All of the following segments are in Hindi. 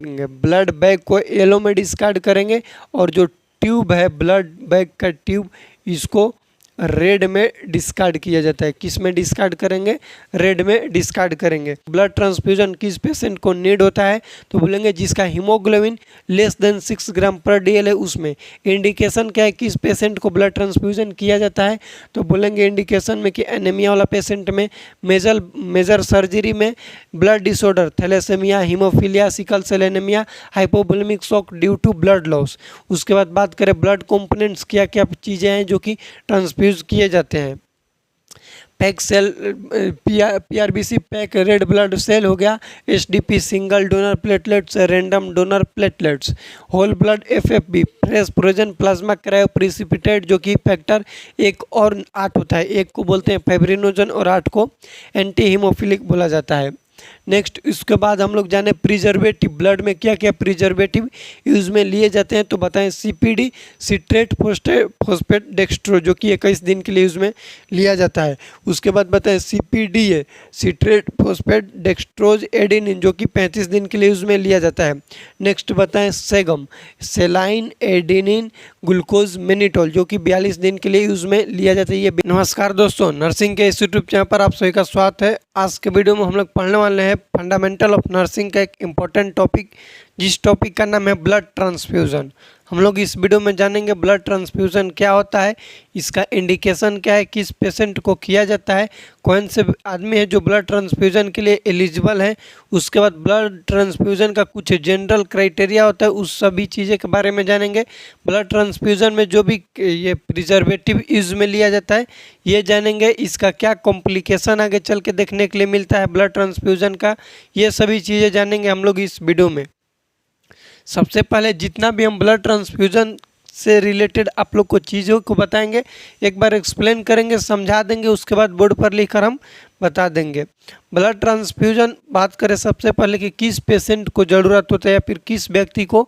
ब्लड बैग को येलो में डिस्कार्ड करेंगे और जो ट्यूब है ब्लड बैग का ट्यूब इसको रेड में डिस्कार्ड किया जाता है। किस में डिस्कार्ड करेंगे? रेड में डिस्कार्ड करेंगे। ब्लड ट्रांसफ्यूजन किस पेशेंट को नीड होता है? तो बोलेंगे जिसका हीमोग्लोबिन लेस देन 6 ग्राम पर डीएल है उसमें। इंडिकेशन क्या है किस पेशेंट को ब्लड ट्रांसफ्यूजन किया जाता है? तो बोलेंगे इंडिकेशन में कि एनीमिया वाला पेशेंट में, मेजर सर्जरी में, blood disorder thalassaemia, haemophilia, sickle cell anaemia, hypovolaemic shock due to blood loss. उसके बाद बात करें ब्लड कंपोनेंट्स, क्या क्या चीज़ें हैं जो कि ट्रांसफ्यूज किए जाते हैं। Pack cell, PRBC pack red blood cell हो गया, SDP single donor platelets, random donor platelets, whole blood FFP, fresh frozen plasma cryo precipitate जो कि फैक्टर 1 और 8 होता है। 1 को बोलते हैं फाइब्रिनोजन और 8 को एंटी हीमोफिलिक बोला जाता है। नेक्स्ट इसके बाद हम लोग जाने प्रिजर्वेटिव, ब्लड में क्या क्या प्रिजर्वेटिव यूज़ में लिए जाते हैं। तो बताएं सीपीडी सिट्रेट फॉस्फेट डेक्स्ट्रो जो कि 21 दिन के लिए यूज़ में लिया जाता है। उसके बाद बताएं सीपीडीए सिट्रेट फॉस्फेट डेक्स्ट्रोज एडेनिन जो कि 35 दिन के लिए यूज़ में लिया जाता है। नेक्स्ट बताएं सेगम सेलाइन एडेनिन ग्लूकोज मेनिटोल जो कि 42 दिन के लिए यूज़ में लिया जाता है। ये नमस्कार दोस्तों, नर्सिंग के इस यूट्यूब चैनल पर आप सभी का स्वागत है। आज के वीडियो में हम लोग पढ़ने वाले हैं फंडामेंटल ऑफ नर्सिंग का एक इम्पोर्टेंट टॉपिक, जिस टॉपिक का नाम है ब्लड ट्रांसफ्यूज़न। हम लोग इस वीडियो में जानेंगे ब्लड ट्रांसफ्यूज़न क्या होता है, इसका इंडिकेशन क्या है, किस पेशेंट को किया जाता है, कौन से आदमी है जो ब्लड ट्रांसफ्यूज़न के लिए एलिजिबल है। उसके बाद ब्लड ट्रांसफ्यूज़न का कुछ जनरल क्राइटेरिया होता है, उस सभी चीज़ें के बारे में जानेंगे। ब्लड ट्रांसफ्यूज़न में जो भी ये प्रिजर्वेटिव यूज़ में लिया जाता है ये जानेंगे। इसका क्या कॉम्प्लिकेशन आगे चल के देखने के लिए मिलता है ब्लड ट्रांसफ्यूज़न का, ये सभी चीज़ें जानेंगे हम लोग इस वीडियो में। सबसे पहले जितना भी हम ब्लड ट्रांसफ्यूज़न से रिलेटेड आप लोग को चीज़ों को बताएंगे, एक बार एक्सप्लेन करेंगे, समझा देंगे, उसके बाद बोर्ड पर लिखकर हम बता देंगे। ब्लड ट्रांसफ्यूज़न बात करें सबसे पहले कि किस पेशेंट को ज़रूरत होता है या फिर किस व्यक्ति को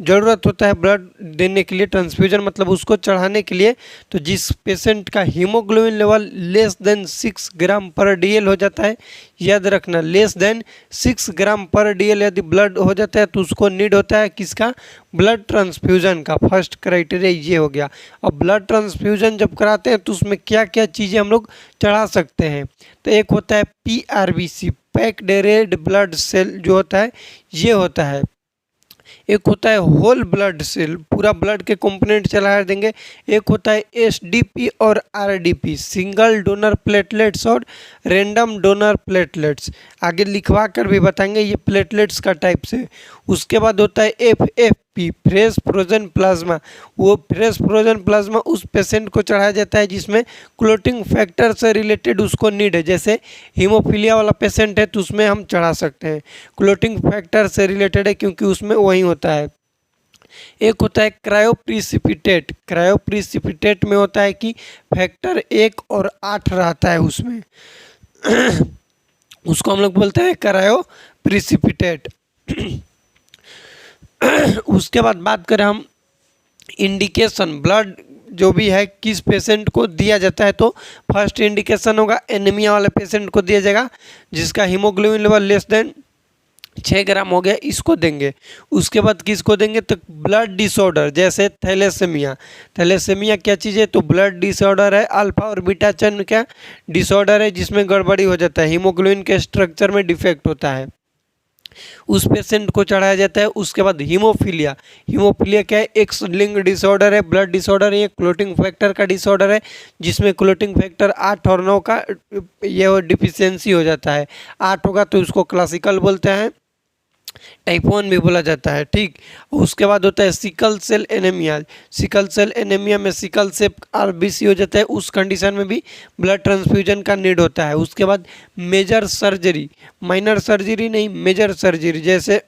ज़रूरत होता है ब्लड देने के लिए, ट्रांसफ्यूजन मतलब उसको चढ़ाने के लिए। तो जिस पेशेंट का हीमोग्लोबिन लेवल लेस देन 6 ग्राम पर डीएल हो जाता है, याद रखना लेस देन 6 ग्राम पर डीएल यदि ब्लड हो जाता है तो उसको नीड होता है किसका? ब्लड ट्रांसफ्यूजन का। फर्स्ट क्राइटेरिया ये हो गया। अब ब्लड ट्रांसफ्यूजन जब कराते हैं तो उसमें क्या क्या चीज़ें हम लोग चढ़ा सकते हैं? तो एक होता है PRBC packed red blood cell जो होता है ये होता है। एक होता है होल ब्लड सेल, पूरा ब्लड के कंपोनेंट चला देंगे। एक होता है एसडीपी और आरडीपी सिंगल डोनर प्लेटलेट्स और रैंडम डोनर प्लेटलेट्स, आगे लिखवा कर भी बताएंगे ये प्लेटलेट्स का टाइप से। उसके बाद होता है एफएफपी फ्रेश फ्रोजन प्लाज्मा, वो फ्रेश फ्रोजन प्लाज्मा उस पेशेंट को चढ़ाया जाता है जिसमें क्लोटिंग फैक्टर से रिलेटेड उसको नीड है। जैसे हीमोफीलिया वाला पेशेंट है तो उसमें हम चढ़ा सकते हैं, क्लोटिंग फैक्टर से रिलेटेड है क्योंकि उसमें वही होता है। एक होता है क्रायोप्रिसिपिटेट, क्रायोप्रिसिपिटेट में होता है कि फैक्टर 1 और 8 रहता है उसमें उसको हम लोग बोलते हैं क्रायोप्रिसिपिटेट। उसके बाद बात करें हम इंडिकेशन, ब्लड जो भी है किस पेशेंट को दिया जाता है, तो फर्स्ट इंडिकेशन होगा एनीमिया वाले पेशेंट को दिया जाएगा जिसका हीमोग्लोबिन लेवल लेस देन 6 ग्राम हो गया, इसको देंगे। उसके बाद किसको देंगे? तो ब्लड डिसऑर्डर जैसे थैलेसेमिया। थैलेसेमिया क्या चीज़ है? तो ब्लड डिसऑर्डर है, अल्फा और बीटा चैन क्या डिसऑर्डर है जिसमें गड़बड़ी हो जाता है, हीमोग्लोबिन के स्ट्रक्चर में डिफेक्ट होता है, उस पेशेंट को चढ़ाया जाता है। उसके बाद हीमोफीलिया, हीमोफीलिया क्या है? एक्स लिंक डिसऑर्डर है, ब्लड डिसऑर्डर है, ये क्लोटिंग फैक्टर का डिसऑर्डर है जिसमें क्लोटिंग फैक्टर 8 और 9 का ये डिफिशियंसी हो जाता है। 8 होगा तो उसको क्लासिकल बोलते हैं, टाइप 1 भी बोला जाता है, ठीक। उसके बाद होता है sickle cell anaemia, sickle cell anaemia में सिकल से आरबीसी हो जाता है, उस कंडीशन में भी ब्लड ट्रांसफ्यूजन का नीड होता है। उसके बाद मेजर सर्जरी, माइनर सर्जरी नहीं मेजर सर्जरी, जैसे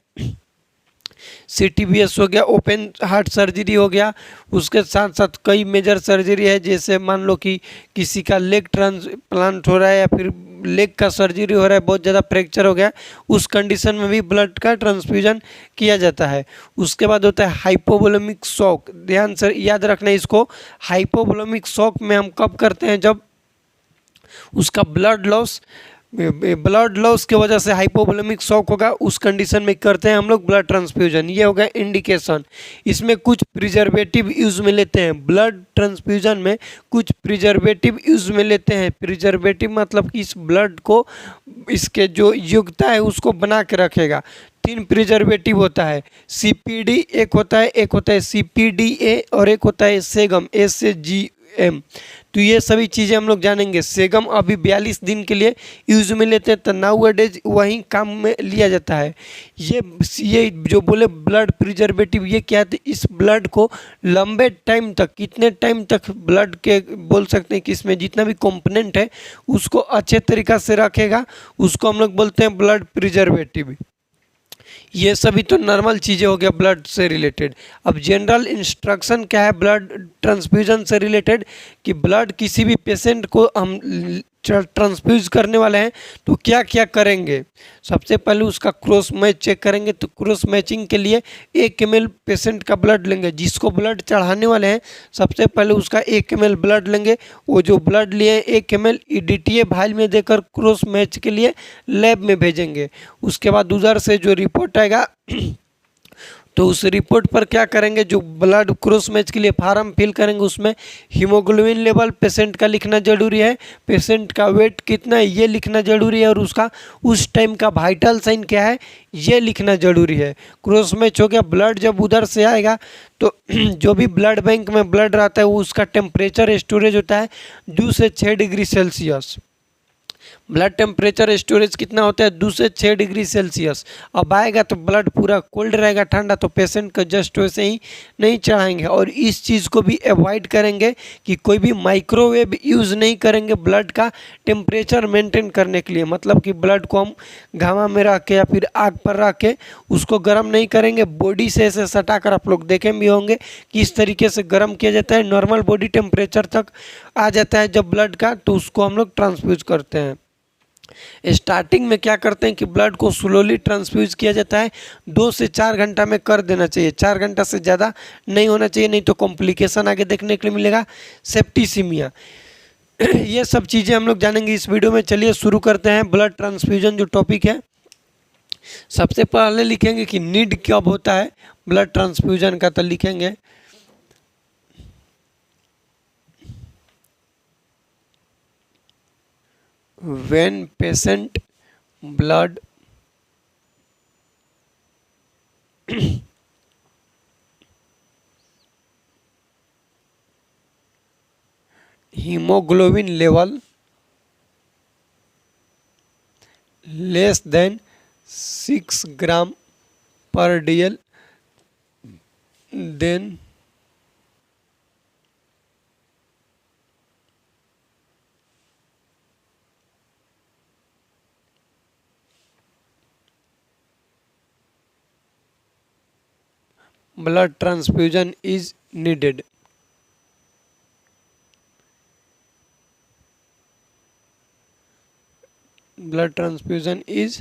सीटीबीएस हो गया, ओपन हार्ट सर्जरी हो गया। उसके साथ साथ कई मेजर सर्जरी है, जैसे मान लो कि किसी का लेग ट्रांसप्लांट हो रहा है या फिर लेग का सर्जरी हो रहा है, बहुत ज़्यादा फ्रैक्चर हो गया, उस कंडीशन में भी ब्लड का ट्रांसफ्यूजन किया जाता है। उसके बाद होता है हाइपोवोलेमिक शॉक, ध्यान से याद रखना इसको। हाइपोवोलेमिक शॉक में हम कब करते हैं? जब उसका ब्लड लॉस ब्लड लॉस की वजह से हाइपोवोलेमिक शॉक होगा, उस कंडीशन में करते हैं हम लोग ब्लड ट्रांसफ्यूजन। ये हो गया इंडिकेशन। इसमें कुछ प्रिजर्वेटिव यूज़ में लेते हैं, ब्लड ट्रांसफ्यूजन में कुछ प्रिजर्वेटिव यूज़ में लेते हैं। प्रिजर्वेटिव मतलब कि इस ब्लड को, इसके जो योग्यता है उसको बना के रखेगा। 3 प्रिजर्वेटिव होता है, सीपीडी एक होता है सीपीडीए और एक होता है सेगम, SAGM। तो ये सभी चीज़ें हम लोग जानेंगे। सेगम अभी 42 दिन के लिए यूज़ में लेते हैं, तो नाउ डेज वहीं काम में लिया जाता है। ये जो बोले ब्लड प्रिजर्वेटिव, ये क्या है? इस ब्लड को लंबे टाइम तक, कितने टाइम तक ब्लड के बोल सकते हैं कि इसमें जितना भी कंपोनेंट है उसको अच्छे तरीक़ा से रखेगा, उसको हम लोग बोलते हैं ब्लड प्रिजर्वेटिव। ये सभी तो नॉर्मल चीज़ें हो गया ब्लड से रिलेटेड। अब जनरल इंस्ट्रक्शन क्या है ब्लड ट्रांसफ्यूजन से रिलेटेड, कि ब्लड किसी भी पेशेंट को हम ट्रांसफ्यूज करने वाले हैं तो क्या क्या करेंगे। सबसे पहले उसका क्रॉस मैच चेक करेंगे। तो क्रॉस मैचिंग के लिए 1 ml पेशेंट का ब्लड लेंगे। जिसको ब्लड चढ़ाने वाले हैं सबसे पहले उसका 1 ml ब्लड लेंगे। वो जो ब्लड लिए 1 ml EDTA भाइल में देकर क्रॉस मैच के लिए लैब में भेजेंगे। उसके बाद उधर से जो रिपोर्ट आएगा तो उस रिपोर्ट पर क्या करेंगे, जो ब्लड क्रॉस मैच के लिए फार्म फिल करेंगे उसमें हीमोग्लोबिन लेवल पेशेंट का लिखना जरूरी है, पेशेंट का वेट कितना है ये लिखना जरूरी है, और उसका उस टाइम का वाइटल साइन क्या है ये लिखना जरूरी है। क्रॉस मैच हो गया। ब्लड जब उधर से आएगा तो जो भी ब्लड बैंक में ब्लड रहता है वो उसका टेम्परेचर स्टोरेज होता है 2 से 6 degree Celsius. Blood temperature storage कितना होता है 2 से 6 डिग्री सेल्सियस। अब आएगा तो ब्लड पूरा कोल्ड रहेगा, ठंडा, तो पेशेंट को जस्ट वैसे ही नहीं चढ़ाएंगे। और इस चीज़ को भी अवॉइड करेंगे कि कोई भी माइक्रोवेव यूज़ नहीं करेंगे ब्लड का टेम्परेचर मेंटेन करने के लिए। मतलब कि ब्लड को हम घामा में रख के या फिर आग पर रख के उसको गर्म नहीं करेंगे, बॉडी से ऐसे सटा कर, आप लोग देखे भी होंगे कि इस तरीके से गर्म किया जाता है, नॉर्मल बॉडी टेम्परेचर तक आ जाता है जब ब्लड का, तो उसको हम लोग ट्रांसफ्यूज करते हैं। स्टार्टिंग में क्या करते हैं कि ब्लड को स्लोली ट्रांसफ्यूज किया जाता है, 2 से 4 घंटा में कर देना चाहिए, 4 घंटा से ज़्यादा नहीं होना चाहिए, नहीं तो कॉम्प्लिकेशन आगे देखने के लिए मिलेगा, सेप्टिसीमिया। ये सब चीज़ें हम लोग जानेंगे इस वीडियो में। चलिए शुरू करते हैं। ब्लड ट्रांसफ्यूजन जो टॉपिक है, सबसे पहले लिखेंगे कि नीड कब होता है ब्लड ट्रांसफ्यूजन का, तो लिखेंगे when patient blood hemoglobin level less than 6 gram per dl, then blood transfusion is needed। Blood transfusion is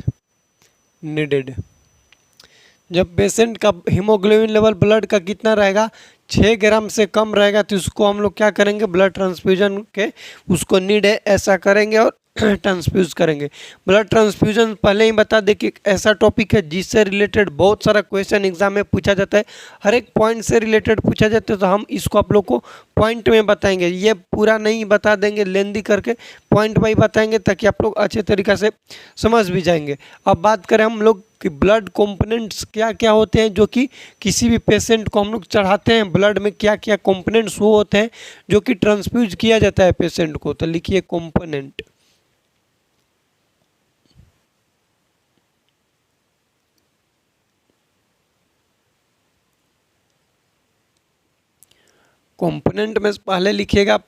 needed. जब पेशेंट का हीमोग्लोबिन लेवल ब्लड का कितना रहेगा, 6 ग्राम से कम रहेगा, तो उसको हम लोग क्या करेंगे, ब्लड ट्रांसफ्यूजन के उसको नीड है ऐसा करेंगे और ट्रांसफ्यूज करेंगे। ब्लड ट्रांसफ्यूजन पहले ही बता दें कि ऐसा टॉपिक है जिससे रिलेटेड बहुत सारा क्वेश्चन एग्जाम में पूछा जाता है, हर एक पॉइंट से रिलेटेड पूछा जाता है, तो हम इसको आप लोग को पॉइंट में बताएंगे। ये पूरा नहीं बता देंगे लेंदी करके, पॉइंट वाइज बताएंगे ताकि आप लोग अच्छे तरीक़े से समझ भी जाएंगे। अब बात करें हम लोग कि ब्लड कंपोनेंट्स क्या क्या होते हैं जो कि किसी भी पेशेंट को हम लोग चढ़ाते हैं, ब्लड में क्या क्या कंपोनेंट्स वो होते हैं जो कि ट्रांसफ्यूज किया जाता है पेशेंट को। तो लिखिए कंपोनेंट। कंपोनेंट में पहले लिखिएगा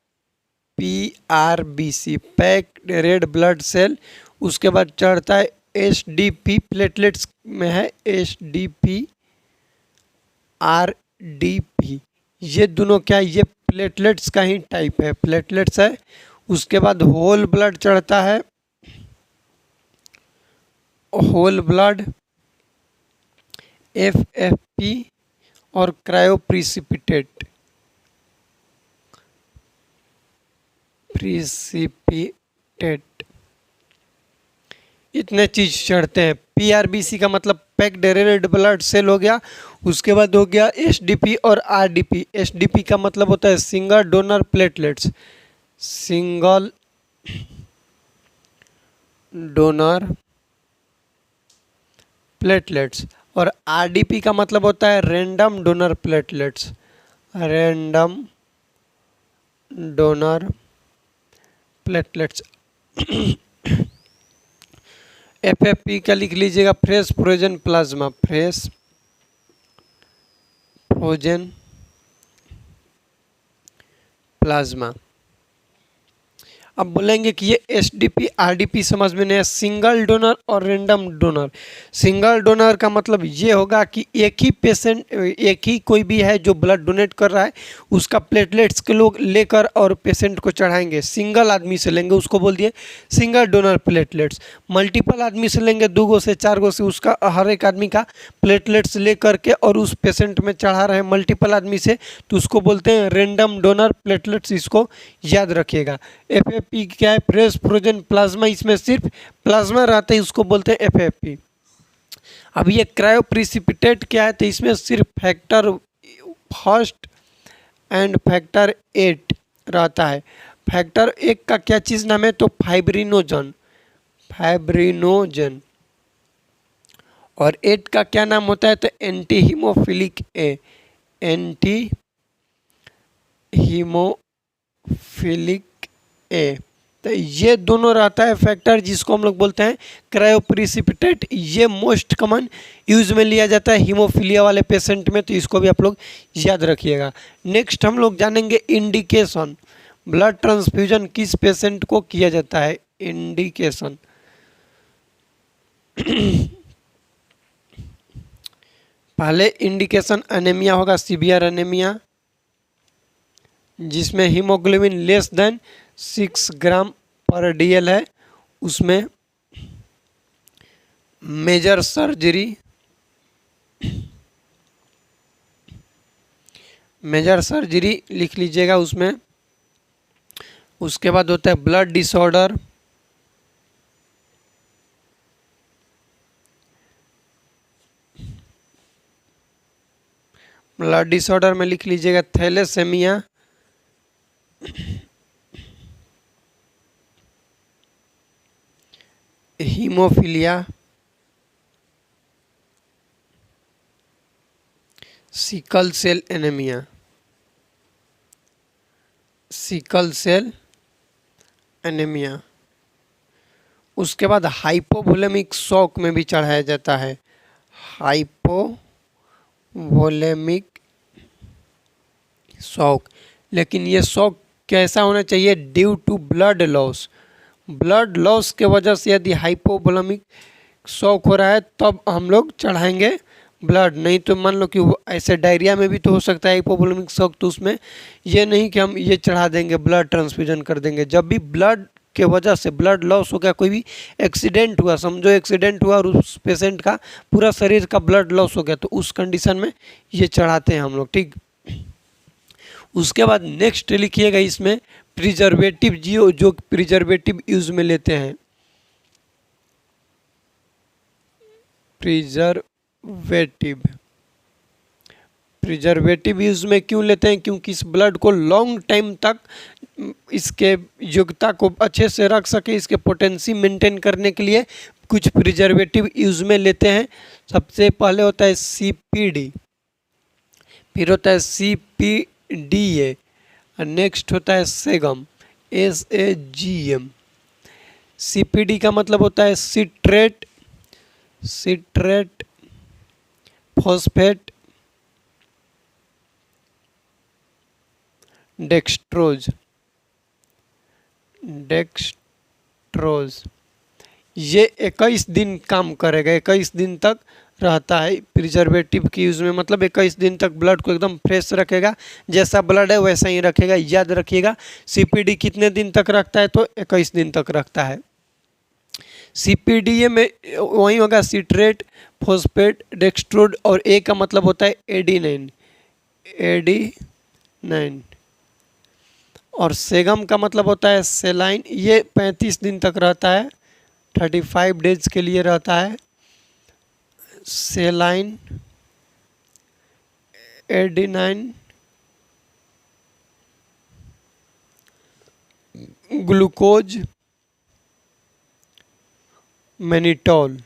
PRBC, packed red blood cell. उसके बाद चढ़ता है SDP, प्लेटलेट्स में है SDP RDP। ये दोनों क्या है, ये प्लेटलेट्स का ही टाइप है, प्लेटलेट्स है। उसके बाद होल ब्लड चढ़ता है, होल ब्लड FFP और क्रायोप्रिसिपिटेट, प्रिसिपिटेट। इतने चीज़ चढ़ते हैं। पीआरबीसी का मतलब पैक्ड रेड ब्लड सेल हो गया। उसके बाद हो गया एसडीपी और आरडीपी। एसडीपी का मतलब होता है single donor platelets, single donor platelets. और आरडीपी का मतलब होता है random donor platelets, random donor platelets. FFP का लिख लीजिएगा fresh frozen plasma, fresh frozen plasma. अब बोलेंगे कि ये एसडीपी आरडीपी समझ में नहीं है, सिंगल डोनर और रैंडम डोनर। सिंगल डोनर का मतलब ये होगा कि एक ही पेशेंट, एक ही कोई भी है जो ब्लड डोनेट कर रहा है, उसका प्लेटलेट्स के लोग लेकर और पेशेंट को चढ़ाएंगे। सिंगल आदमी से लेंगे, उसको बोल दिए सिंगल डोनर प्लेटलेट्स। मल्टीपल आदमी से लेंगे, 2 गो से 4 गो से, उसका हर एक आदमी का प्लेटलेट्स ले करके और उस पेशेंट में चढ़ा रहे हैं मल्टीपल आदमी से, तो उसको बोलते हैं रैंडम डोनर प्लेटलेट्स। इसको याद रखिएगा। एफएफपी क्या है? Fresh frozen plasma. इसमें सिर्फ प्लाज्मा रहता है, उसको बोलते हैं एफएफपी। अब ये क्रायो प्रिसिपिटेट क्या है? तो इसमें सिर्फ फैक्टर फर्स्ट एंड फैक्टर 8 रहता है। फैक्टर 1 का क्या चीज़ नाम है? तो फाइब्रिनोजन, फाइब्रिनोजन। और 8 का क्या नाम होता है? तो एंटी हीमोफिलिक ए, एंटी हीमोफिलिक ए। तो ये दोनों रहता है फैक्टर, जिसको हम लोग बोलते हैं क्रायोप्रिसिपिटेट। ये मोस्ट कॉमन यूज में लिया जाता है हीमोफीलिया वाले पेशेंट में, तो इसको भी आप लोग याद रखिएगा। नेक्स्ट हम लोग जानेंगे इंडिकेशन, ब्लड ट्रांसफ्यूजन किस पेशेंट को किया जाता है। इंडिकेशन पहले इंडिकेशन एनीमिया होगा, सीवियर एनीमिया, जिसमें हीमोग्लोबिन लेस देन 6 ग्राम पर डीएल है। उसमें मेजर सर्जरी, मेजर सर्जरी लिख लीजिएगा उसमें। उसके बाद होता है ब्लड डिसऑर्डर, ब्लड डिसऑर्डर में लिख लीजिएगा thalassaemia, haemophilia, sickle cell anaemia, sickle cell anaemia. उसके बाद हाइपोवोलेमिक शॉक में भी चढ़ाया जाता है, हाइपोवोलेमिक शॉक। लेकिन ये शॉक कैसा होना चाहिए? Due to blood loss, blood loss के वजह से यदि हाइपोवोलेमिक शॉक हो रहा है तब हम लोग चढ़ाएंगे ब्लड। नहीं तो मान लो कि ऐसे डायरिया में भी तो हो सकता है हाइपोवोलेमिक शॉक, तो उसमें ये नहीं कि हम ये चढ़ा देंगे, ब्लड ट्रांसफ्यूजन कर देंगे। जब भी ब्लड के वजह से ब्लड लॉस हो गया, कोई भी एक्सीडेंट हुआ, समझो एक्सीडेंट हुआ और उस पेशेंट का पूरा शरीर का ब्लड लॉस हो गया, तो उस कंडीशन में ये चढ़ाते हैं हम लोग, ठीक। उसके बाद नेक्स्ट लिखिएगा इसमें प्रिजर्वेटिव, जो प्रिजर्वेटिव यूज में लेते हैं। प्रिजर्वेटिव यूज में क्यों लेते हैं? क्योंकि इस ब्लड को लॉन्ग टाइम तक इसके योग्यता को अच्छे से रख सके, इसके पोटेंसी मेंटेन करने के लिए कुछ प्रिजर्वेटिव यूज में लेते हैं। सबसे पहले होता है सीपीडी, फिर होता है सीपीडीए, और नेक्स्ट होता है सेगम, SAGM। सीपीडी का मतलब होता है सिट्रेट, फॉस्फेट डेक्सट्रोज, ये 21 दिन काम करेगा, 21 दिन तक रहता है प्रिजर्वेटिव की यूज़ में। मतलब 21 दिन तक ब्लड को एकदम फ्रेश रखेगा, जैसा ब्लड है वैसा ही रखेगा। याद रखिएगा सीपीडी कितने दिन तक रखता है? तो 21 दिन तक रखता है। सीपीडीए में वही होगा सिट्रेट, फॉस्फेट, डेक्सट्रोज, और ए का मतलब होता है एडीनाइन, और सेगम का मतलब होता है सेलाइन। ये 35 दिन तक रहता है, 35 डेज के लिए रहता है। सेलाइन, एडिनाइन, ग्लूकोज, मैनिटॉल,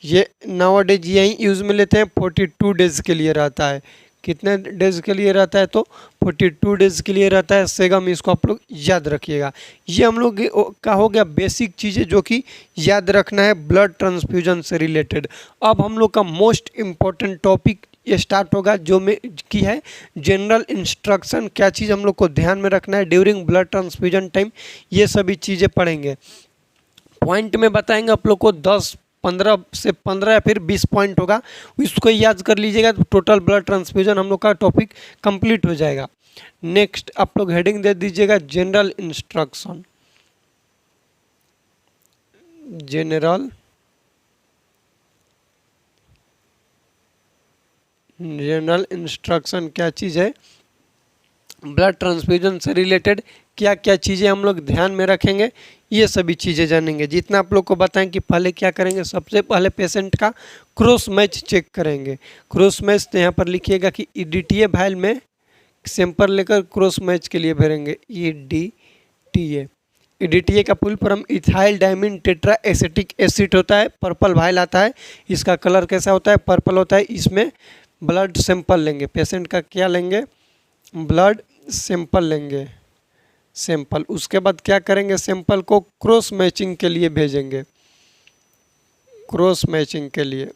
ये नाउअडेज यही यूज़ में लेते हैं। 42 डेज के लिए रहता है। कितने डेज के लिए रहता है? तो 42 डेज के लिए रहता है सेगम। इसको आप लोग याद रखिएगा। ये हम लोग का हो गया बेसिक चीज़ें जो कि याद रखना है ब्लड ट्रांसफ्यूजन से रिलेटेड। अब हम लोग का मोस्ट इम्पॉर्टेंट टॉपिक ये स्टार्ट होगा जो में की है जनरल इंस्ट्रक्शन। क्या चीज़ हम लोग को ध्यान में रखना है ड्यूरिंग ब्लड ट्रांसफ्यूजन टाइम, ये सभी चीज़ें पढ़ेंगे। पॉइंट में बताएंगे आप लोग को 10, 15 से 15 या फिर 20 पॉइंट होगा, इसको याद कर लीजिएगा तो टोटल ब्लड ट्रांसफ्यूजन हम लोग का टॉपिक कंप्लीट हो जाएगा। नेक्स्ट आप लोग हेडिंग दे दीजिएगा जनरल इंस्ट्रक्शन। जनरल इंस्ट्रक्शन क्या चीज़ है? ब्लड ट्रांसफ्यूजन से रिलेटेड क्या क्या चीज़ें हम लोग ध्यान में रखेंगे, ये सभी चीज़ें जानेंगे। जितना आप लोग को बताएं कि पहले क्या करेंगे, सबसे पहले पेशेंट का क्रॉस मैच चेक करेंगे। क्रॉस मैच तो यहाँ पर लिखिएगा कि ईडीटीए वायल में सैंपल लेकर क्रॉस मैच के लिए भरेंगे। ईडीटीए का full form ethyl diamine tetra acetic acid होता है। पर्पल वायल आता है, इसका कलर कैसा होता है? पर्पल होता है। इसमें ब्लड सैंपल लेंगे, पेशेंट का क्या लेंगे? ब्लड सैंपल लेंगे, सैंपल। उसके बाद क्या करेंगे? सैंपल को क्रॉस मैचिंग के लिए भेजेंगे, क्रॉस मैचिंग के लिए।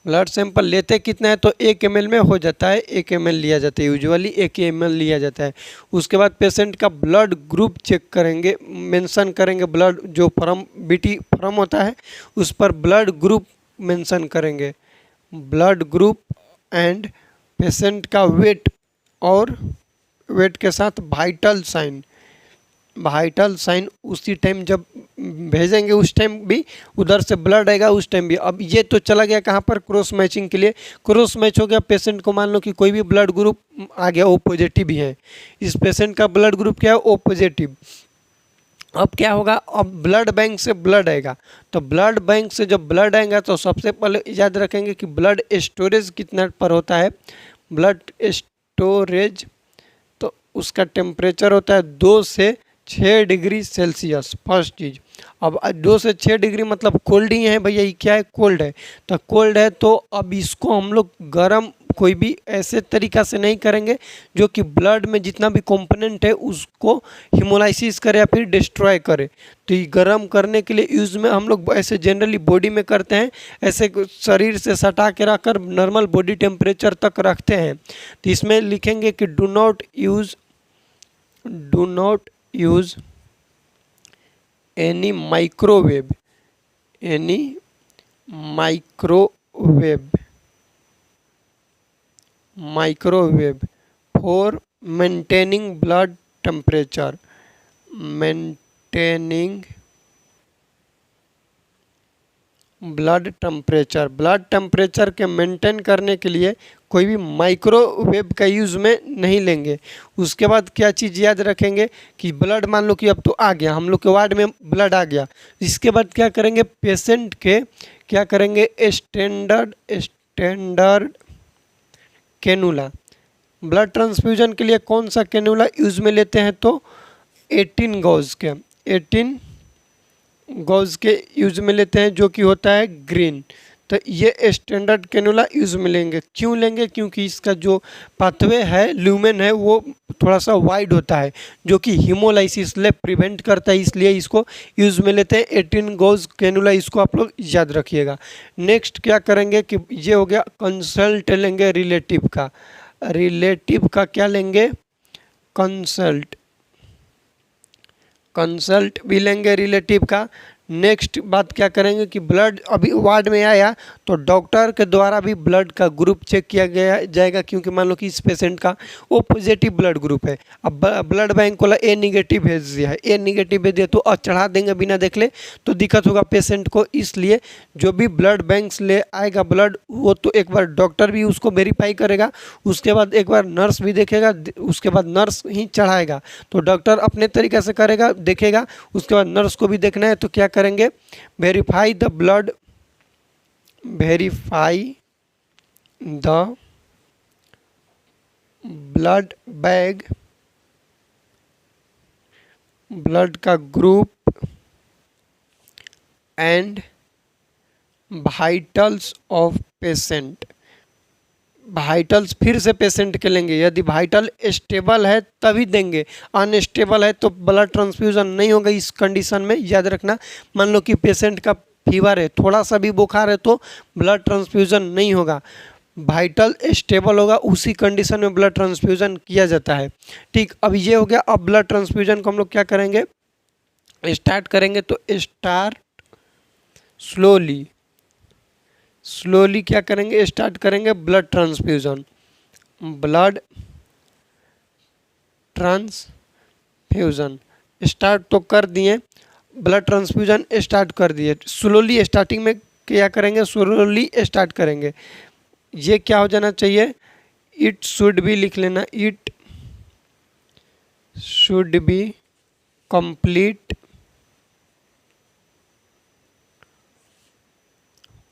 ब्लड सैंपल लेते कितना है? तो 1 ml में हो जाता है, 1 ml लिया जाता है, यूजुअली 1 ml लिया जाता है। उसके बाद पेशेंट का ब्लड ग्रुप चेक करेंगे, मेंशन करेंगे ब्लड जो फॉर्म बीटी फॉर्म होता है उस पर ब्लड ग्रुप मेंशन करेंगे, ब्लड ग्रुप एंड पेशेंट का वेट, और वेट के साथ वाइटल साइन उसी टाइम जब भेजेंगे उस टाइम भी उधर से ब्लड आएगा, उस टाइम भी। अब ये तो चला गया कहाँ पर? क्रॉस मैचिंग के लिए। क्रॉस मैच हो गया पेशेंट को, मान लो कि कोई भी ब्लड ग्रुप आ गया ओ पॉजिटिव ही है, इस पेशेंट का ब्लड ग्रुप क्या है? O positive. अब क्या होगा? अब ब्लड बैंक से ब्लड आएगा, तो ब्लड बैंक से जब ब्लड आएगा तो सबसे पहले याद रखेंगे कि ब्लड स्टोरेज कितना पर होता है। ब्लड स्टोरेज तो उसका टेम्परेचर होता है 2 से 6 डिग्री सेल्सियस, फर्स्ट चीज़। अब 2 से 6 डिग्री मतलब कोल्ड ही है भैया, ये क्या है? कोल्ड है। तो कोल्ड है तो अब इसको हम लोग गर्म कोई भी ऐसे तरीका से नहीं करेंगे जो कि ब्लड में जितना भी कंपोनेंट है उसको हिमोलाइसिस करे या फिर डिस्ट्रॉय करे। तो ये गर्म करने के लिए यूज़ में हम लोग ऐसे जनरली बॉडी में करते हैं, ऐसे शरीर से सटा के रखकर नॉर्मल बॉडी टेम्परेचर तक रखते हैं। तो इसमें लिखेंगे कि do not use any microwave for maintaining blood temperature. Blood temperature के मेंटेन करने के लिए कोई भी माइक्रोवेव का यूज़ में नहीं लेंगे। उसके बाद क्या चीज़ याद रखेंगे कि ब्लड मान लो कि अब तो आ गया, हम लोग के वार्ड में ब्लड आ गया, इसके बाद क्या करेंगे? पेशेंट के क्या करेंगे? Standard cannula. ब्लड ट्रांसफ्यूजन के लिए कौन सा कैनुला यूज़ में लेते हैं? तो 18 गॉज के यूज़ में लेते हैं, जो कि होता है ग्रीन। तो ये स्टैंडर्ड कैनुला यूज़ में लेंगे। क्यों लेंगे? क्योंकि इसका जो पाथवे है, ल्यूमेन है, वो थोड़ा सा वाइड होता है जो कि हीमोलाइसिस ले प्रिवेंट करता है, इसलिए इसको यूज़ में लेते हैं 18 गॉज कैनुला। इसको आप लोग याद रखिएगा। नेक्स्ट क्या करेंगे कि ये हो गया, कंसल्ट लेंगे रिलेटिव का क्या लेंगे? कंसल्ट भी लेंगे रिलेटिव का। नेक्स्ट बात क्या करेंगे कि ब्लड अभी वार्ड में आया तो डॉक्टर के द्वारा भी ब्लड का ग्रुप चेक किया गया जाएगा, क्योंकि मान लो कि इस पेशेंट का ओ पॉजिटिव ब्लड ग्रुप है। अब ब्लड बैंक वाला ए निगेटिव भेज दिया है, ए निगेटिव भेज दिया तो चढ़ा देंगे बिना देख ले तो दिक्कत होगा पेशेंट को। इसलिए जो भी ब्लड बैंक ले आएगा ब्लड, वो तो एक बार डॉक्टर भी उसको वेरीफाई करेगा, उसके बाद एक बार नर्स भी देखेगा, उसके बाद नर्स ही चढ़ाएगा। तो डॉक्टर अपने तरीके से करेगा, देखेगा, उसके बाद नर्स को भी देखना है तो क्या करेंगे, verify the blood bag, blood का group and vitals of patient. Vitals फिर से पेशेंट के लेंगे, यदि वाइटल स्टेबल है तभी देंगे, अनस्टेबल है तो ब्लड ट्रांसफ्यूजन नहीं होगा। इस कंडीशन में याद रखना, मान लो कि पेशेंट का फीवर है, थोड़ा सा भी बुखार है तो ब्लड ट्रांसफ्यूजन नहीं होगा, वाइटल स्टेबल होगा, उसी कंडीशन में ब्लड ट्रांसफ्यूजन किया जाता है। ठीक, अब ये हो गया। अब ब्लड ट्रांसफ्यूजन को हम लोग क्या करेंगे, स्टार्ट करेंगे तो स्टार्ट स्लोली क्या करेंगे, स्टार्ट करेंगे blood transfusion. Blood transfusion start तो कर दिए, ब्लड ट्रांसफ्यूजन स्टार्ट कर दिए। स्लोली स्टार्टिंग में क्या करेंगे, स्लोली स्टार्ट करेंगे। ये क्या हो जाना चाहिए, इट शुड बी लिख लेना, it should be complete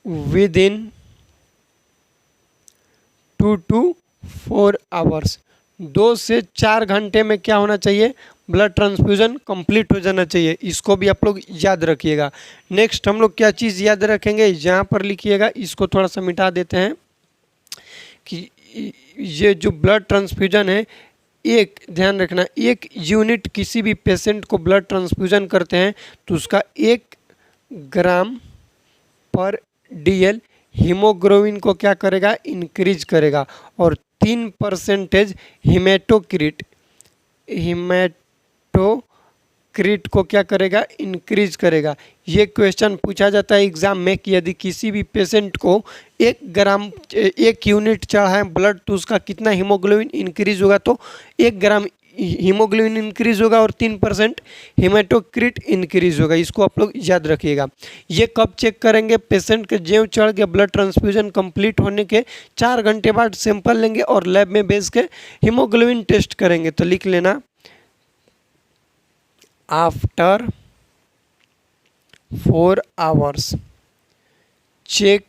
with in 2 to 4 hours. 2 से 4 घंटे में क्या होना चाहिए, ब्लड ट्रांसफ्यूजन कंप्लीट हो जाना चाहिए। इसको भी आप लोग याद रखिएगा। नेक्स्ट हम लोग क्या चीज़ याद रखेंगे, यहाँ पर लिखिएगा, इसको थोड़ा सा मिटा देते हैं कि ये जो ब्लड ट्रांसफ्यूजन है, एक ध्यान रखना, एक यूनिट किसी भी पेशेंट को ब्लड ट्रांसफ्यूजन करते हैं तो उसका 1 ग्राम पर DL हीमोग्लोबिन को क्या करेगा, इंक्रीज करेगा, और 3% हीमेटोक्रिट को क्या करेगा, इंक्रीज करेगा। ये क्वेश्चन पूछा जाता है एग्जाम में कि यदि किसी भी पेशेंट को 1 यूनिट चढ़ा है ब्लड तो उसका कितना हीमोग्लोबिन इंक्रीज होगा, तो 1 ग्राम हीमोग्लोबिन इंक्रीज होगा और 3% हीमेटोक्रिट इंक्रीज होगा। इसको आप लोग याद रखिएगा। ये कब चेक करेंगे, पेशेंट के जेव चढ़ के ब्लड ट्रांसफ्यूजन कंप्लीट होने के 4 घंटे बाद सैंपल लेंगे और लैब में भेज के हीमोग्लोबिन टेस्ट करेंगे। तो लिख लेना, after 4 hours check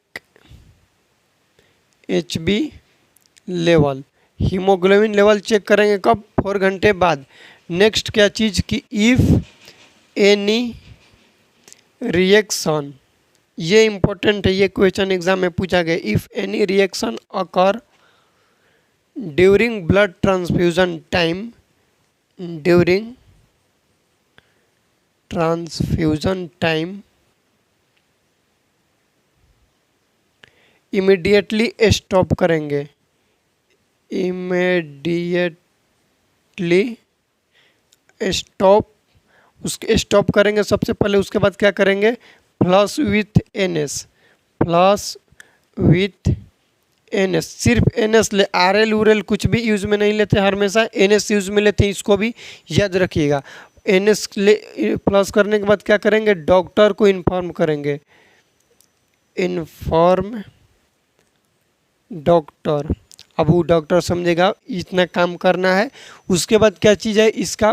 HB level, haemoglobin level check करेंगे कब, 4 घंटे बाद। नेक्स्ट क्या चीज़ कि इफ़ एनी रिएक्शन, ये इंपॉर्टेंट है, ये क्वेश्चन एग्जाम में पूछा गया। If any reaction occur during blood transfusion time, during transfusion time immediately stop करेंगे, इमीडिएटली स्टॉप, उसके स्टॉप करेंगे सबसे पहले। उसके बाद क्या करेंगे, फ्लश विथ NS, सिर्फ NS ले, RL उरल कुछ भी यूज़ में नहीं लेते, हमेशा NS यूज़ में लेते हैं, इसको भी याद रखिएगा। NS ले प्लस करने के बाद क्या करेंगे, डॉक्टर को इन्फॉर्म करेंगे, इन्फॉर्म डॉक्टर। अब वो डॉक्टर समझेगा इतना काम करना है। उसके बाद क्या चीज़ है, इसका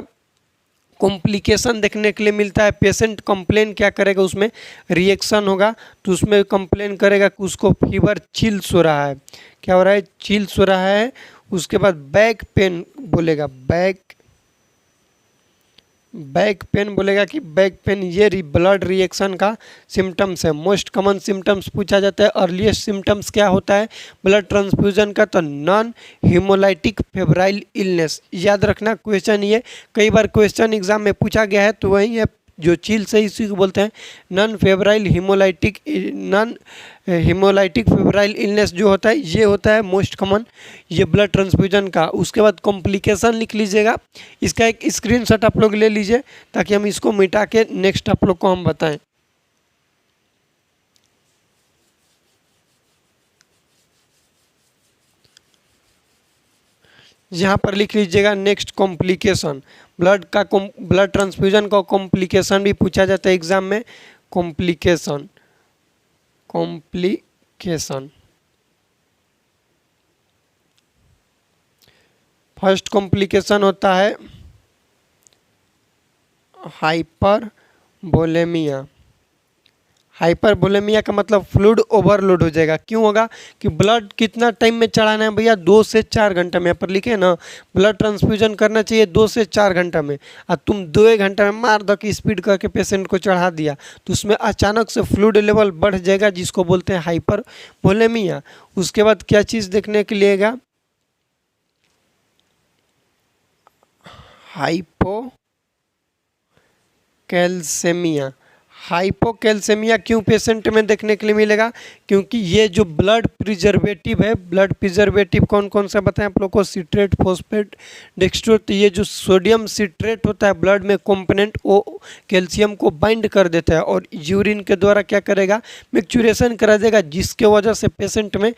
कॉम्प्लिकेशन देखने के लिए मिलता है। पेशेंट कंप्लेन क्या करेगा, उसमें रिएक्शन होगा तो उसमें कंप्लेन करेगा कि उसको फीवर, चिल्स हो रहा है, क्या हो रहा है, चिल्स हो रहा है। उसके बाद बैक पेन बोलेगा, बैक पेन बोलेगा कि बैक पेन ये ब्लड रिएक्शन का सिम्टम्स है। मोस्ट कॉमन सिम्टम्स पूछा जाता है। अर्लीस्ट सिम्टम्स क्या होता है ब्लड ट्रांसफ्यूजन का, तो नॉन हीमोलाइटिक फेब्राइल इलनेस। याद रखना क्वेश्चन ये कई बार क्वेश्चन एग्जाम में पूछा गया है, तो वही है जो चिल्स है इसी को बोलते हैं नॉन हीमोलाइटिक फेब्राइल इलनेस। जो होता है ये होता है मोस्ट कॉमन ये ब्लड ट्रांसफ्यूजन का। उसके बाद कॉम्प्लिकेशन लिख लीजिएगा, इसका एक स्क्रीनशॉट आप लोग ले लीजिए ताकि हम इसको मिटा के नेक्स्ट आप लोग को हम बताएं। यहाँ पर लिख लीजिएगा नेक्स्ट कॉम्प्लिकेशन। ब्लड ट्रांसफ्यूजन का कॉम्प्लिकेशन भी पूछा जाता है एग्जाम में। कॉम्प्लिकेशन फर्स्ट कॉम्प्लिकेशन होता है हाइपरवोलेमिया। हाइपरवोलेमिया का मतलब फ्लूइड ओवरलोड हो जाएगा। क्यों होगा कि ब्लड कितना टाइम में चढ़ाना है भैया, 2 से 4 घंटा में। यहाँ पर लिखे ना ब्लड ट्रांसफ्यूजन करना चाहिए 2 से 4 घंटा में, और तुम 2 घंटा में मार दो कि स्पीड करके पेशेंट को चढ़ा दिया, तो उसमें अचानक से फ्लूइड लेवल बढ़ जाएगा, जिसको बोलते हैं हाइपरवोलेमिया। उसके बाद क्या चीज़ देखने के लिए हाइपोकैल्सेमिया। हाइपोकैल्सेमिया क्यों पेशेंट में देखने के लिए मिलेगा, क्योंकि ये जो ब्लड प्रिजर्वेटिव है, ब्लड प्रिजर्वेटिव कौन कौन सा बताएं आप लोग को, सिट्रेट, फॉस्फेट, डेक्स्ट्रो। तो ये जो सोडियम सिट्रेट होता है ब्लड में कंपोनेंट, वो कैल्शियम को बाइंड कर देता है और यूरिन के द्वारा क्या करेगा, मैच्योरेशन करा देगा, जिसके वजह से पेशेंट में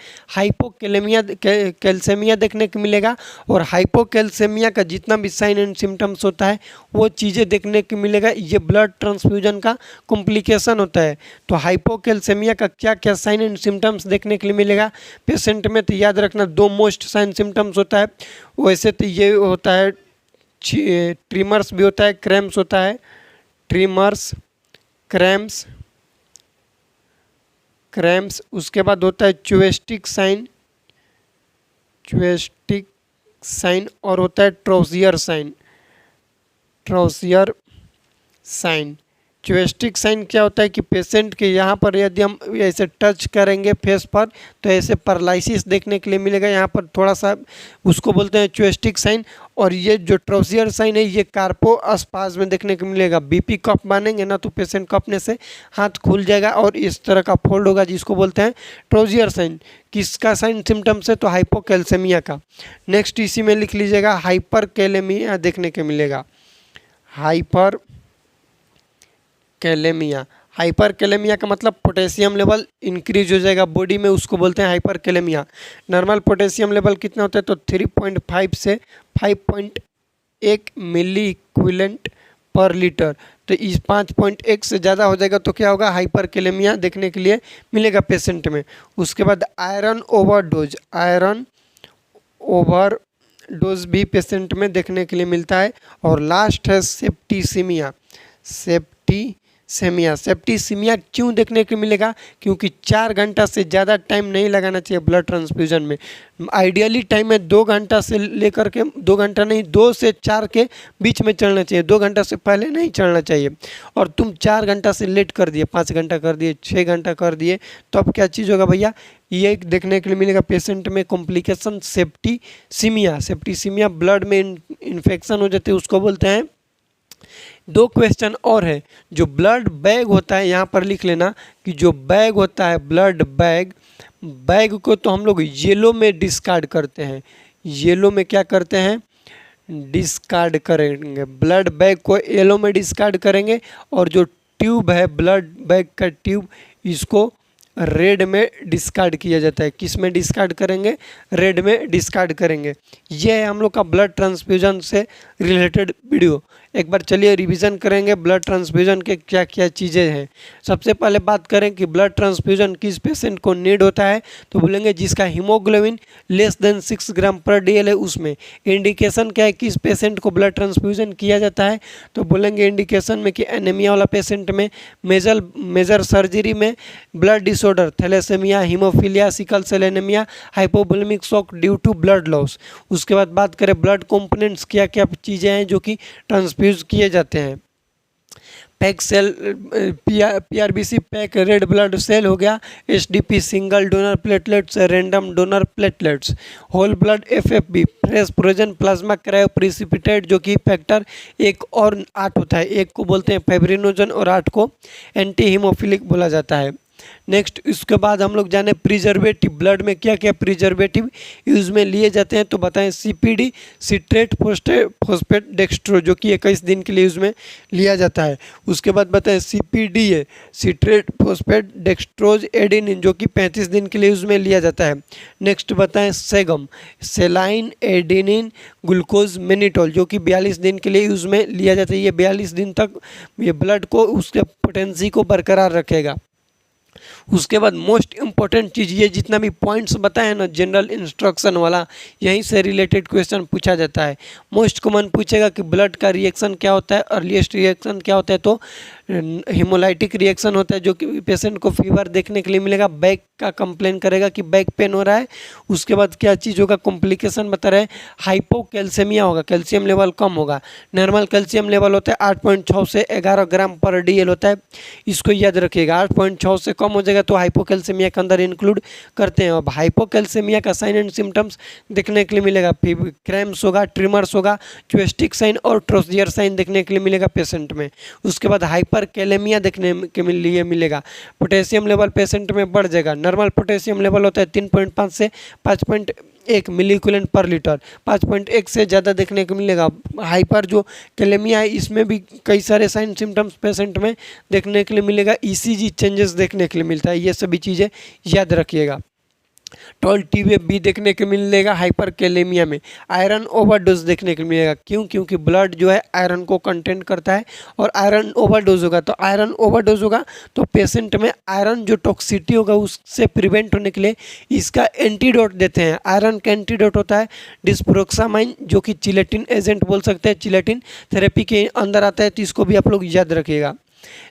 कैल्सेमिया देखने को मिलेगा। और हाइपोकैल्सेमिया का जितना भी साइन एंड सिम्टम्स होता है वो चीज़ें देखने को मिलेगा। ये ब्लड ट्रांसफ्यूजन का कॉम्प्लिकेशन होता है। तो हाइपोकैल्सेमिया का क्या क्या साइन एंड सिम्टम्स देखने के लिए मिलेगा पेशेंट में, तो याद रखना 2 मोस्ट साइन सिम्टम्स होता है। वैसे तो ये होता है ट्रिमर्स भी होता है, क्रैम्प्स होता है, ट्रिमर्स, क्रैम्प्स। उसके बाद होता है च्वेस्टिक साइन और होता है ट्रोसियर साइन। च्वेस्टिक साइन क्या होता है कि पेशेंट के यहाँ पर यदि हम ऐसे टच करेंगे फेस पर तो ऐसे पैरालिसिस देखने के लिए मिलेगा, यहाँ पर थोड़ा सा, उसको बोलते हैं च्वेस्टिक साइन। और ये जो ट्रोसियर साइन है ये कार्पोस्पाज्म में देखने को मिलेगा। बीपी कफ मानेंगे ना तो पेशेंट कफने से हाथ खुल जाएगा और इस तरह का फोल्ड होगा, जिसको बोलते हैं ट्रोसियर साइन। किसका साइन सिम्टम्स है, तो हाइपोकैल्सेमिया का। नेक्स्ट इसी में लिख लीजिएगा हाइपरकैलेमिया देखने को मिलेगा। हाइपरकैलेमिया का मतलब पोटेशियम लेवल इंक्रीज हो जाएगा बॉडी में, उसको बोलते हैं हाइपरकैलेमिया। नॉर्मल पोटेशियम लेवल कितना होता है, तो 3.5 से 5.1 मिली इक्विवेलेंट पर लीटर। तो इस 5.1 से ज़्यादा हो जाएगा तो क्या होगा, हाइपरकैलेमिया देखने के लिए मिलेगा पेशेंट में। उसके बाद आयरन ओवरडोज भी पेशेंट में देखने के लिए मिलता है। और लास्ट है सेप्टिसीमिया क्यों देखने को मिलेगा, क्योंकि 4 घंटा से ज़्यादा टाइम नहीं लगाना चाहिए ब्लड ट्रांसफ्यूजन में। आइडियली टाइम है 2 घंटा से लेकर के 2 घंटा नहीं, 2 से 4 के बीच में चलना चाहिए, 2 घंटा से पहले नहीं चलना चाहिए। और तुम 4 घंटा से लेट कर दिए, 5 घंटा कर दिए, 6 घंटा कर दिए, तो अब क्या चीज़ होगा भैया, ये देखने के लिए मिलेगा पेशेंट में कॉम्प्लिकेशन सेप्टिसीमिया। ब्लड में इन्फेक्शन हो जाते हैं, उसको बोलते हैं। 2 क्वेश्चन और है। जो ब्लड बैग होता है, यहाँ पर लिख लेना कि जो बैग होता है ब्लड बैग को तो हम लोग येलो में डिस्कार्ड करते हैं। येलो में क्या करते हैं, डिस्कार्ड करेंगे। ब्लड बैग को येलो में डिस्कार्ड करेंगे। और जो ट्यूब है ब्लड बैग का ट्यूब, इसको रेड में डिस्कार्ड किया जाता है। किस में डिस्कार्ड करेंगे, रेड में डिस्कार्ड करेंगे। ये है हम लोग का ब्लड ट्रांसफ्यूजन से रिलेटेड वीडियो। एक बार चलिए रिवीजन करेंगे ब्लड ट्रांसफ्यूजन के क्या क्या चीज़ें हैं। सबसे पहले बात करें कि ब्लड ट्रांसफ्यूजन किस पेशेंट को नीड होता है, तो बोलेंगे जिसका हीमोग्लोबिन लेस देन 6 ग्राम पर DL है उसमें। इंडिकेशन क्या है, किस पेशेंट को ब्लड ट्रांसफ्यूजन किया जाता है, तो बोलेंगे इंडिकेशन में कि एनीमिया वाला पेशेंट में, मेजर सर्जरी में, blood disorder thalassaemia, haemophilia, sickle cell anaemia, hypovolaemic shock due to blood loss. उसके बाद बात करें ब्लड कंपोनेंट्स क्या क्या चीज़ें हैं जो कि ट्रांसफ्यूज किए जाते हैं। Pack cell, PRBC pack red blood cell हो गया, SDP single donor platelets, random donor platelets, whole blood FFB fresh frozen plasma cryoprecipitate जो कि फैक्टर 1 और 8 होता है। 1 को बोलते हैं फाइब्रिनोजन और 8 को एंटी हीमोफिलिक बोला जाता है। नेक्स्ट इसके बाद हम लोग जाने प्रिजर्वेटिव, ब्लड में क्या क्या प्रिजर्वेटिव यूज़ में लिए जाते हैं, तो बताएं CPD सिट्रेट फॉस्फेट डेक्स्ट्रो जो कि 21 दिन के लिए यूज़ में लिया जाता है। उसके बाद बताएं CPDA citrate phosphate dextrose adenine जो कि 35 दिन के लिए यूज़ में लिया जाता है। नेक्स्ट बताएं सेगम सेलाइन एडेनिन ग्लूकोज मेनिटोल जो कि 42 दिन के लिए यूज़ में लिया जाता है। ये 42 दिन तक ये ब्लड को उसके पोटेंसी को बरकरार रखेगा। उसके बाद मोस्ट इम्पॉर्टेंट चीज़ ये जितना भी पॉइंट्स बताए ना जनरल इंस्ट्रक्शन वाला, यहीं से रिलेटेड क्वेश्चन पूछा जाता है। मोस्ट कॉमन पूछेगा कि ब्लड का रिएक्शन क्या होता है, अर्लीस्ट रिएक्शन क्या होता है, तो हिमोलाइटिक रिएक्शन होता है जो कि पेशेंट को फीवर देखने के लिए मिलेगा, बैक का कंप्लेन करेगा कि बैक पेन हो रहा है। उसके बाद क्या चीज़ होगा, कॉम्प्लिकेशन बता रहे हैं, हाइपोकैल्सीमिया होगा, कैल्शियम लेवल कम होगा। नॉर्मल कैल्शियम लेवल होता है 8.6 से 11 ग्राम पर DL होता है, इसको याद रखिएगा। 8.6 से कम हो जाएगा तो हाइपोकैल्सीमिया के अंदर इंक्लूड करते हैं। अब हाइपोकैल्सीमिया का साइन एंड सिम्टम्स देखने के लिए मिलेगा, क्रैम्स होगा, ट्रिमर्स होगा, ज्वेस्टिक साइन और ट्रोसियर साइन देखने के लिए मिलेगा पेशेंट में। उसके बाद हाइपर कैलेमिया देखने के लिए मिलेगा, पोटेशियम लेवल पेशेंट में बढ़ जाएगा। नॉर्मल पोटेशियम लेवल होता है 3.5 से 5.1 मिलीक्यूलेंट पर लीटर, 5.1 से ज़्यादा देखने को मिलेगा। हाइपर जो कैलेमिया है इसमें भी कई सारे साइन सिम्टम्स पेशेंट में देखने के लिए मिलेगा। ECG चेंजेस देखने के लिए मिलता है, ये सभी चीज़ें याद रखिएगा। टॉल TB भी देखने को मिलेगा हाइपर कैलेमिया में। आयरन ओवरडोज देखने को मिलेगा, क्योंकि ब्लड जो है आयरन को कंटेंट करता है और आयरन ओवरडोज होगा तो आयरन ओवरडोज होगा तो पेशेंट में आयरन जो टॉक्सिटी होगा उससे प्रिवेंट होने के लिए इसका एंटीडोट देते हैं। आयरन का एंटीडोट होता है डिस्प्रोक्सामाइन जो कि चिलेटिन एजेंट बोल सकते हैं, चिलेटिन थेरेपी के अंदर आता है, तो इसको भी आप लोग याद रखिएगा।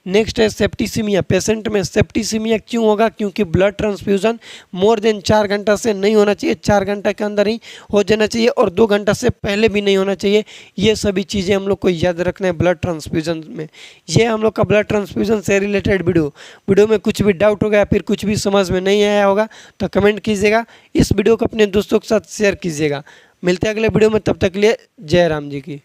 नेक्स्ट है सेप्टिसीमिया। पेशेंट में सेप्टिसीमिया क्यों होगा, क्योंकि ब्लड ट्रांसफ्यूजन मोर देन 4 घंटा से नहीं होना चाहिए, 4 घंटा के अंदर ही हो जाना चाहिए और 2 घंटा से पहले भी नहीं होना चाहिए। ये सभी चीज़ें हम लोग को याद रखना है ब्लड ट्रांसफ्यूजन में। ये हम लोग का ब्लड ट्रांसफ्यूजन से रिलेटेड वीडियो में कुछ भी डाउट होगा या फिर कुछ भी समझ में नहीं आया होगा तो कमेंट कीजिएगा। इस वीडियो को अपने दोस्तों के साथ शेयर कीजिएगा। मिलते हैं अगले वीडियो में, तब तक के लिए जय राम जी की।